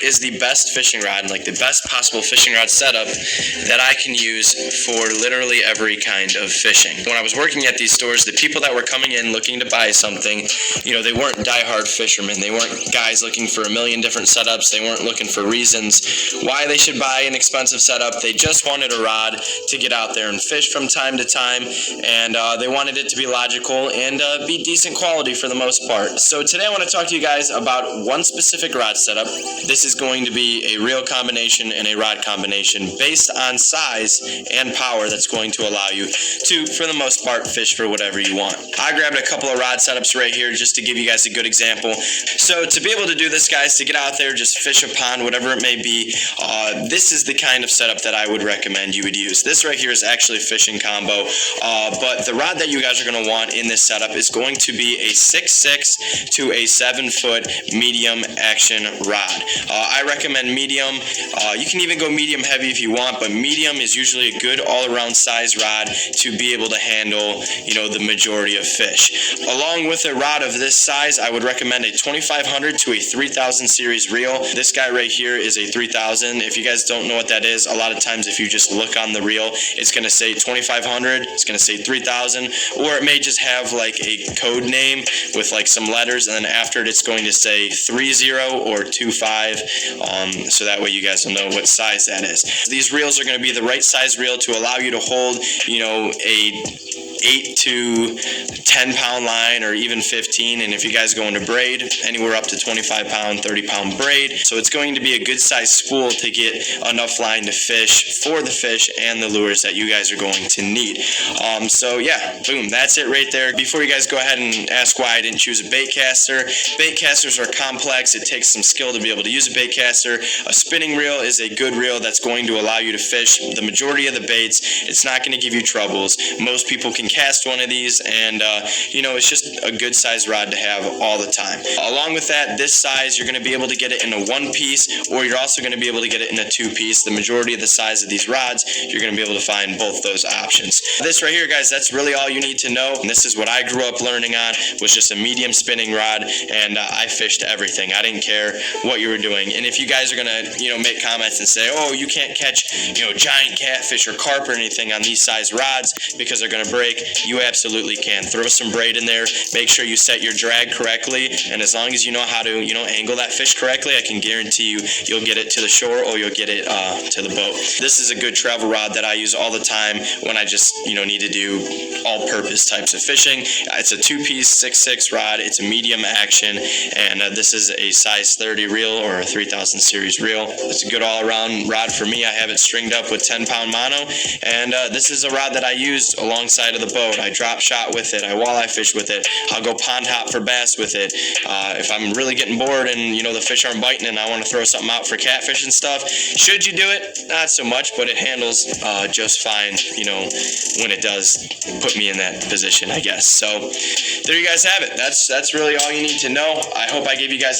is the best fishing rod, like the best possible fishing rod setup that I can use for literally every kind of fishing. When I was working at these stores, the people that were coming in looking to buy something, they weren't diehard fishermen. They weren't guys looking for a million different setups. They weren't looking for reasons why they should buy an expensive setup. They just wanted a rod to get out there and fish from time to time, and they wanted it to be logical and be decent quality for the most part. So today I want to talk to you guys about one specific rod setup. This is going to be a reel combination and a rod combination based on size and power that's going to allow you to, for the most part, fish for whatever you want. I grabbed a couple of rod setups right here just to give you guys a good example. So to be able to do this, guys, to get out there, just fish a pond, whatever it may be, this is the kind of setup that I would recommend you would use. This right here is actually a fishing combo, but the rod that you guys are going to want in this setup is going to be a 6'6" to a 7-foot medium action rod. I recommend medium. You can even go medium heavy if you want, but medium is usually a good all-around size rod to be able to handle, the majority of fish. Along with a rod of this size, I would recommend a 2500 to a 3000 series reel. This guy right here is a 3000. If you guys don't know what that is, a lot of times if you just look on the reel, it's going to say 2500, it's going to say 3000, or it may just have like a code name with like some letters, and then after it, it's going to say 30 or 25, so that way you guys will know what size that is. These reels are going to be the right size reel to allow you to hold, a 8 to 10 pound line, or even 15, and if you guys go into braid, anywhere up to 25 pound, 30 pound braid. So it's going to be a good size spool to get enough line to fish for the fish and the lures that you guys are going to need. So yeah, boom, that's it right there. Before you guys go ahead and ask why I didn't choose a bait caster, bait casters are complex. It takes some skill to be able to use a bait caster. A spinning reel is a good reel that's going to allow you to fish the majority of the baits. It's not going to give you troubles. Most people can cast one of these, and it's just a good size rod to have all the time. Along with that, this size, you're going to be able to get it in a 1-piece, or you're also going to be able to get it in a 2-piece. The majority of the size of these rods, you're going to be able to find both those options. This right here, guys, that's really all you need to know, and this is what I grew up learning on, was just a medium spinning rod, and I fished everything. I didn't care what you were doing. And if you guys are going to make comments and say, oh, you can't catch giant catfish or carp or anything on these size rods because they're going to break, you absolutely can. Throw some braid in there, make sure you set your drag correctly, and as long as you know how to angle that fish correctly, I can guarantee you'll get it to the shore, or you'll get it to the boat. This is a good travel rod that I use all the time when I just need to do all-purpose types of fishing. It's a 2-piece 6'6" rod. It's a medium action, and this is a size 30 reel, or a 3000 series reel. It's a good all-around rod for me. I have it stringed up with 10-pound mono, and this is a rod that I used alongside of the boat. I drop shot with it. I walleye fish with it. I'll go pond hop for bass with it. If I'm really getting bored and the fish aren't biting and I want to throw something out for catfish and stuff, should you do it? Not so much, but it handles just fine, when it does put me in that position, I guess. So there you guys have it. That's really all you need to know. I hope I gave you guys